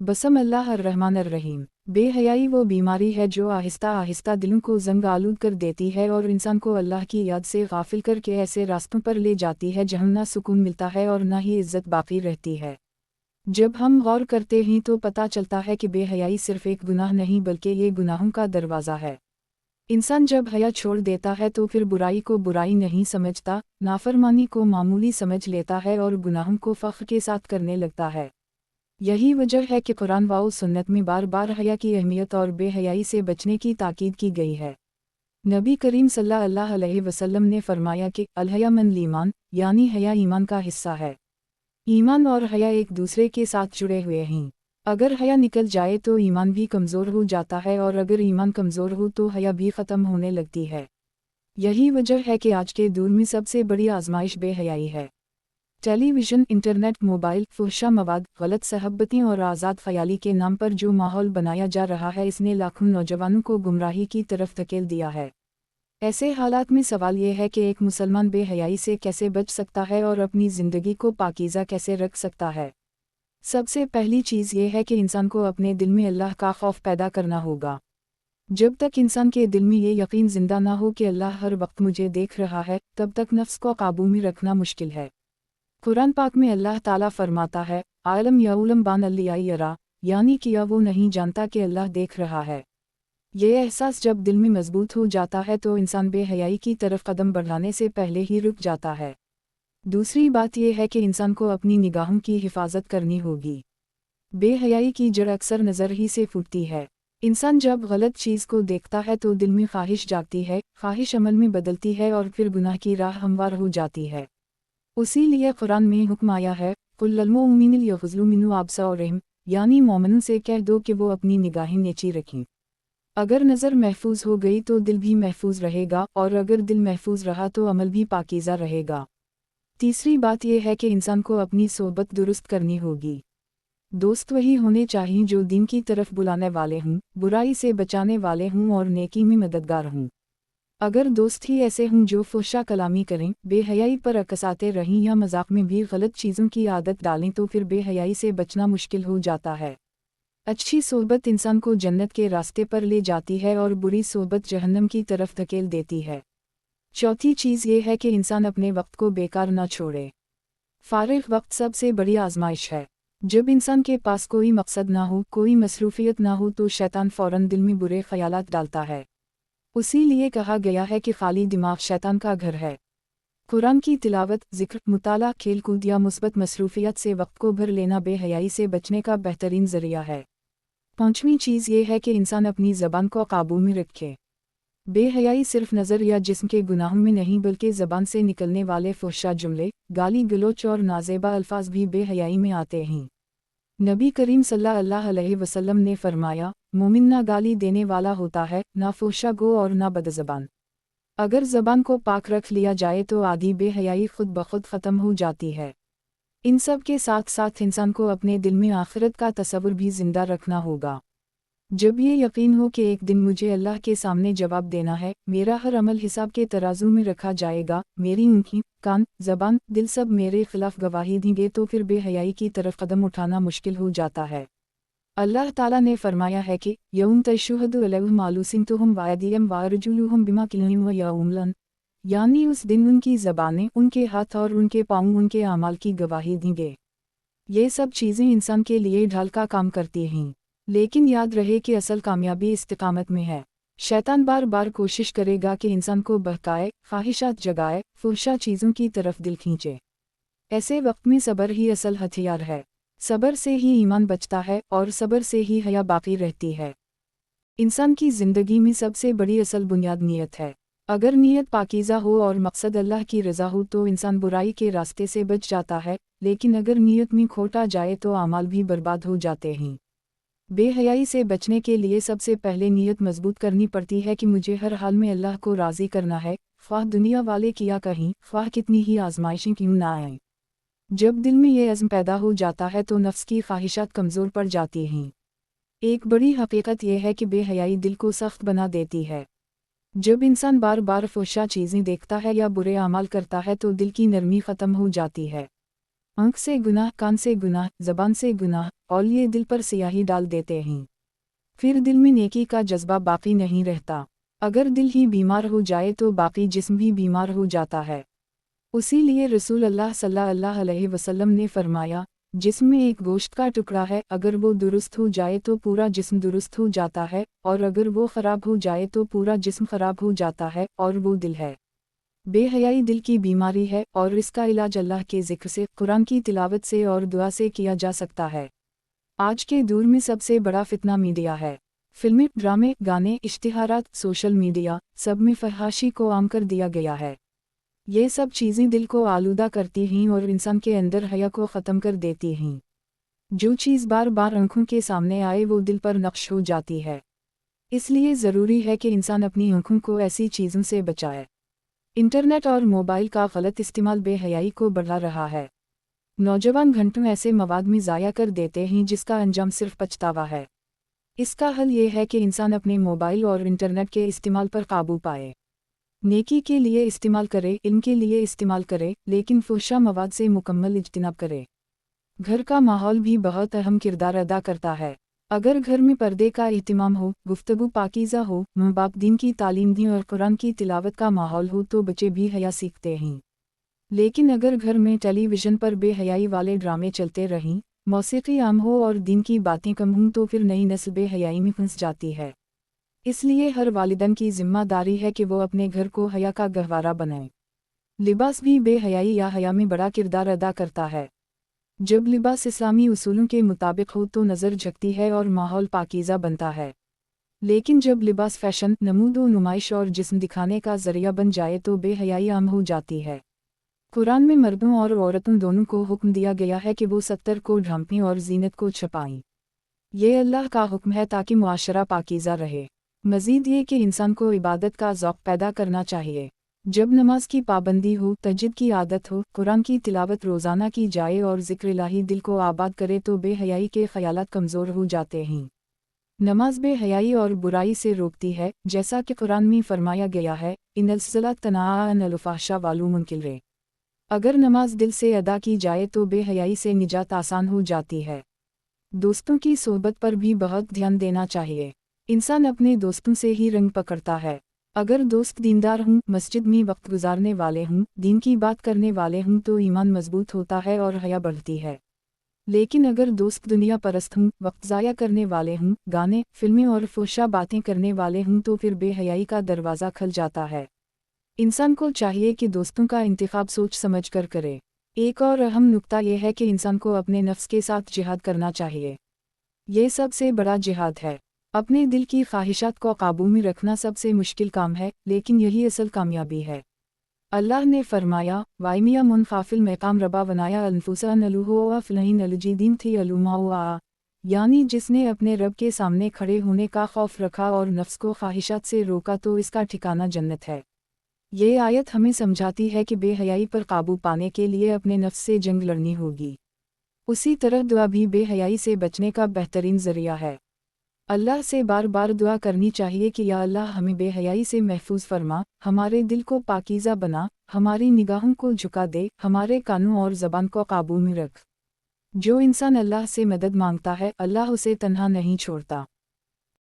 बसम अल्लाह अर्रहमान अर्रहीम। बेहयाई वो बीमारी है जो आहिस्ता आहिस्ता दिलों को जंग आलूद कर देती है और इंसान को अल्लाह की याद से गाफिल करके ऐसे रास्तों पर ले जाती है जहाँ ना सुकून मिलता है और ना ही इज्जत बाकी रहती है। जब हम गौर करते हैं तो पता चलता है कि बेहयाई सिर्फ एक गुनाह नहीं बल्कि ये गुनाहों का दरवाज़ा है। इंसान जब हया छोड़ देता है तो फिर बुराई को बुराई नहीं समझता, नाफरमानी को मामूली समझ लेता है और गुनाहों को फ़ख्र के साथ करने लगता है। यही वजह है कि कुरान व सुन्नत में बार बार हया की अहमियत और बेहयाई से बचने की ताकीद की गई है। नबी करीम सल्लल्लाहु अलैहि वसल्लम ने फरमाया कि अल-हया मिनल ईमान, यानी हया ईमान का हिस्सा है। ईमान और हया एक दूसरे के साथ जुड़े हुए हैं। अगर हया निकल जाए तो ईमान भी कमज़ोर हो जाता है और अगर ईमान कमज़ोर हो तो हया भी ख़त्म होने लगती है। यही वजह है कि आज के दौर में सबसे बड़ी आजमाइश बेहयाई है। टेलीविज़न, इंटरनेट, मोबाइल, फुहशा मवाद, गलत सहबतें और आज़ाद ख़याली के नाम पर जो माहौल बनाया जा रहा है इसने लाखों नौजवानों को गुमराही की तरफ धकेल दिया है। ऐसे हालात में सवाल ये है कि एक मुसलमान बेहयाई से कैसे बच सकता है और अपनी ज़िंदगी को पाकीज़ा कैसे रख सकता है। सबसे पहली चीज़ ये है कि इंसान को अपने दिल में अल्लाह का खौफ पैदा करना होगा। जब तक इंसान के दिल में ये यकीन जिंदा ना हो कि अल्लाह हर वक्त मुझे देख रहा है, तब तक नफ्स को काबू में रखना मुश्किल है। कुरान पाक में अल्लाह ताला फरमाता है, आलम याउलम बान अल्लियाई यरा, यानी कि या वो नहीं जानता कि अल्लाह देख रहा है। ये एहसास जब दिल में मजबूत हो जाता है तो इंसान बेहयाई की तरफ कदम बढ़ाने से पहले ही रुक जाता है। दूसरी बात यह है कि इंसान को अपनी निगाहों की हिफाजत करनी होगी। बेहयाई की जड़ अक्सर नज़र ही से फूटती है। इंसान जब गलत चीज़ को देखता है तो दिल में ख्वाहिश जागती है, ख्वाहिश अमल में बदलती है और फिर गुनाह की राह हमवार हो जाती है। उसी लिए कुरान में हुक्म आया है, कुल लिल मुमिनीन यग़ज़्ज़ू मिन अब्सारिहिम, यानी मोमिनों से कह दो कि वो अपनी निगाहें नीची रखें। अगर नज़र महफूज हो गई तो दिल भी महफूज रहेगा और अगर दिल महफूज रहा तो अमल भी पाकीज़ा रहेगा। तीसरी बात यह है कि इंसान को अपनी सोबत दुरुस्त करनी होगी। दोस्त वही होने चाहिए जो दीन की तरफ बुलाने वाले हों, बुराई से बचाने वाले हों और नेकी में मददगार हों। अगर दोस्त ही ऐसे हों जो फुहशा कलामी करें, बेहयाई पर अकसाते रहें या मजाक में भी गलत चीज़ों की आदत डालें तो फिर बेहयाई से बचना मुश्किल हो जाता है। अच्छी सोबत इंसान को जन्नत के रास्ते पर ले जाती है और बुरी सोबत जहन्नम की तरफ धकेल देती है। चौथी चीज़ ये है कि इंसान अपने वक्त को बेकार न छोड़े। फारिग वक्त सबसे बड़ी आजमाइश है। जब इंसान के पास कोई मकसद ना हो, कोई मसरूफियत ना हो तो शैतान फ़ौरन दिल में बुरे ख्यालात डालता है। उसी लिए कहा गया है कि खाली दिमाग शैतान का घर है। कुरान की तिलावत, ज़िक्र, मुताला, खेल कूद या मुस्बत मसरूफियत से वक्त को भर लेना बेहयाई से बचने का बेहतरीन ज़रिया है। पांचवीं चीज़ ये है कि इंसान अपनी ज़बान को काबू में रखे। बेहयाई सिर्फ नज़र या जिस्म के गुनाहों में नहीं बल्कि ज़बान से निकलने वाले फुहशा जुमले, गाली गलोच और नाज़ेबा अल्फाज भी बेहयाई में आते हैं। नबी करीम सल्लल्लाहु अलैहि वसल्लम ने फरमाया, मोमिन ना गाली देने वाला होता है, ना फुहशा गो और ना बदज़बान। अगर ज़बान को पाक रख लिया जाए तो आधी बेहयाई खुद ब खुद ख़त्म हो जाती है। इन सब के साथ साथ इंसान को अपने दिल में आखिरत का तसव्वुर भी जिंदा रखना होगा। जब ये यकीन हो कि एक दिन मुझे अल्लाह के सामने जवाब देना है, मेरा हर अमल हिसाब के तराजू में रखा जाएगा, मेरी आँखें, कान, ज़बान, दिल सब मेरे खिलाफ गवाही देंगे तो फिर बेहयाई की तरफ कदम उठाना मुश्किल हो जाता है। अल्लाह ताला ने फरमाया है कि यौम तशहदु अलैहिम अलसिनतुहुम व अयदीहुम व अर्जुलुहुम बिमा कानू यअमलून, यानी उस दिन उनकी ज़बानें, उनके हाथ और उनके पाँव उनके अमाल की गवाही देंगे। ये सब चीज़ें इंसान के लिए ढाल का काम करती हैं, लेकिन याद रहे कि असल कामयाबी इस्तिकामत में है। शैतान बार बार कोशिश करेगा कि इंसान को बहकाए, ख्वाहिशात जगाए, फुहशा चीज़ों की तरफ दिल खींचे। ऐसे वक्त में सब्र ही असल हथियार है। सब्र से ही ईमान बचता है और सब्र से ही हया बाकी रहती है। इंसान की ज़िंदगी में सबसे बड़ी असल बुनियाद नीयत है। अगर नीयत पाकीज़ा हो और मकसद अल्लाह की रज़ा हो तो इंसान बुराई के रास्ते से बच जाता है, लेकिन अगर नीयत में खोटा जाए तो आमाल भी बर्बाद हो जाते हैं। बेहयाई से बचने के लिए सबसे पहले नीयत मजबूत करनी पड़ती है कि मुझे हर हाल में अल्लाह को राज़ी करना है, ख्वाह दुनिया वाले किया कहीं, ख्वाह कितनी ही आजमाइशें क्यों ना आएं। जब दिल में ये अज़्म पैदा हो जाता है तो नफ्स की ख्वाहिशात कमज़ोर पड़ जाती हैं। एक बड़ी हकीकत यह है कि बेहयाई दिल को सख्त बना देती है। जब इंसान बार बार फुहशा चीज़ें देखता है या बुरे अमाल करता है तो दिल की नरमी ख़त्म हो जाती है। आँख से गुनाह, कान से गुनाह, ज़बान से गुनाह, और ये दिल पर स्याही डाल देते हैं। फिर दिल में नेकी का जज्बा बाकी नहीं रहता। अगर दिल ही बीमार हो जाए तो बाकी जिस्म भी बीमार हो जाता है। उसी लिए रसूल अल्लाह सल्लल्लाहु अलैहि वसल्लम ने फरमाया, जिस्म में एक गोश्त का टुकड़ा है, अगर वो दुरुस्त हो जाए तो पूरा जिस्म दुरुस्त हो जाता है, और अगर वो ख़राब हो जाए तो पूरा जिस्म ख़राब हो जाता है, और वो दिल है। बेहयाई दिल की बीमारी है, और इसका इलाज अल्लाह के ज़िक्र से, कुरान की तिलावत से और दुआ से किया जा सकता है। आज के दौर में सबसे बड़ा फितना मीडिया है। फिल्में, ड्रामे, गाने, इश्तिहारात, सोशल मीडिया, सब में फहाशी को आम कर दिया गया है। ये सब चीज़ें दिल को आलूदा करती हैं और इंसान के अंदर हया को ख़त्म कर देती हैं। जो चीज़ बार बार आँखों के सामने आए वो दिल पर नक्श हो जाती है। इसलिए ज़रूरी है कि इंसान अपनी आँखों को ऐसी चीज़ों से बचाए। इंटरनेट और मोबाइल का गलत इस्तेमाल बेहयाई को बढ़ा रहा है। नौजवान घंटों ऐसे मवाद में ज़ाया कर देते हैं जिसका अंजाम सिर्फ पछतावा है। इसका हल ये है कि इंसान अपने मोबाइल और इंटरनेट के इस्तेमाल पर काबू पाए। नेकी के लिए इस्तेमाल करे, इल्म के लिए इस्तेमाल करे, लेकिन फुहशा मवाद से मुकम्मल इज्तिनाब करे। घर का माहौल भी बहुत अहम किरदार अदा करता है। अगर घर में पर्दे का एहतिमाम हो, गुफ्तगू पाकीज़ा हो, माँ बाप दीन की तालीम दें और कुरान की तिलावत का माहौल हो तो बच्चे भी हया सीखते हैं। लेकिन अगर घर में टेलीविज़न पर बेहयाई वाले ड्रामे चलते रहें, मौसीकी आम हो और दीन की बातें कम हों तो फिर नई नस्ल बेहयाई में फंस जाती है। इसलिए हर वालिदैन की जिम्मेदारी है कि वो अपने घर को हया का गहवारा बनाएं। लिबास भी बेहयाई या हया में बड़ा किरदार अदा करता है। जब लिबास इस्लामी उसूलों के मुताबिक हो तो नज़र झकती है और माहौल पाकीज़ा बनता है। लेकिन जब लिबास फैशन, नमूद व नुमाइश और जिस्म दिखाने का ज़रिया बन जाए तो बेहयाई आम हो जाती है। कुरान में मर्दों और औरतों दोनों को हुक्म दिया गया है कि वो सत्तर को ढांपें और जीनत को छुपाएं। ये अल्लाह का हुक्म है ताकि मुआशरा पाकीज़ा रहे। मज़ीद ये कि इंसान को इबादत का ज़ौक़ पैदा करना चाहिए। जब नमाज की पाबंदी हो, तहज्जुद की आदत हो, कुरान की तिलावत रोज़ाना की जाए और ज़िक्र इलाही दिल को आबाद करे तो बेहयाई के ख़यालात कमज़ोर हो जाते हैं। नमाज बेहयाई और बुराई से रोकती है, जैसा कि कुरान में फरमाया गया है, इन्नल सलात तनहा अनिल फ़हशा वल मुनकर। अगर नमाज दिल से अदा की जाए तो बेहयाई से निजात आसान हो जाती है। दोस्तों की सोहबत पर भी बहुत ध्यान देना चाहिए। इंसान अपने दोस्तों से ही रंग पकड़ता है। अगर दोस्त दीनदार हों, मस्जिद में वक्त गुजारने वाले हों, दीन की बात करने वाले हों तो ईमान मजबूत होता है और हया बढ़ती है। लेकिन अगर दोस्त दुनिया परस्त हों, वक्त ज़ाया करने वाले हों, गाने, फिल्में और फुहशा बातें करने वाले हों तो फिर बेहयाई का दरवाज़ा खुल जाता है। इंसान को चाहिए कि दोस्तों का इंतखाब सोच समझ कर करे। एक और अहम नुक्ता यह है कि इंसान को अपने नफ्स के साथ जिहाद करना चाहिए। ये सबसे बड़ा जिहाद है। अपने दिल की ख्वाहिशात को काबू में रखना सबसे मुश्किल काम है, लेकिन यही असल कामयाबी है। अल्लाह ने फरमाया, वाइमिया मुनखाफिल मकाम रबा वनाया अनफुसा नलुहुआ फ़िलहीन अलजीदीन थी अलुमाआ, यानी जिसने अपने रब के सामने खड़े होने का खौफ रखा और नफ्स को ख्वाहिशात से रोका तो इसका ठिकाना जन्नत है। ये आयत हमें समझाती है कि बेहयाई पर काबू पाने के लिए अपने नफ्स से जंग लड़नी होगी। उसी तरह दुआ भी बेहयाई से बचने का बेहतरीन ज़रिया है। अल्लाह से बार बार दुआ करनी चाहिए कि या अल्लाह हमें बेहयाई से महफूज फरमा, हमारे दिल को पाकीज़ा बना, हमारी निगाहों को झुका दे, हमारे कानों और ज़बान को काबू में रख। जो इंसान अल्लाह से मदद मांगता है, अल्लाह उसे तन्हा नहीं छोड़ता।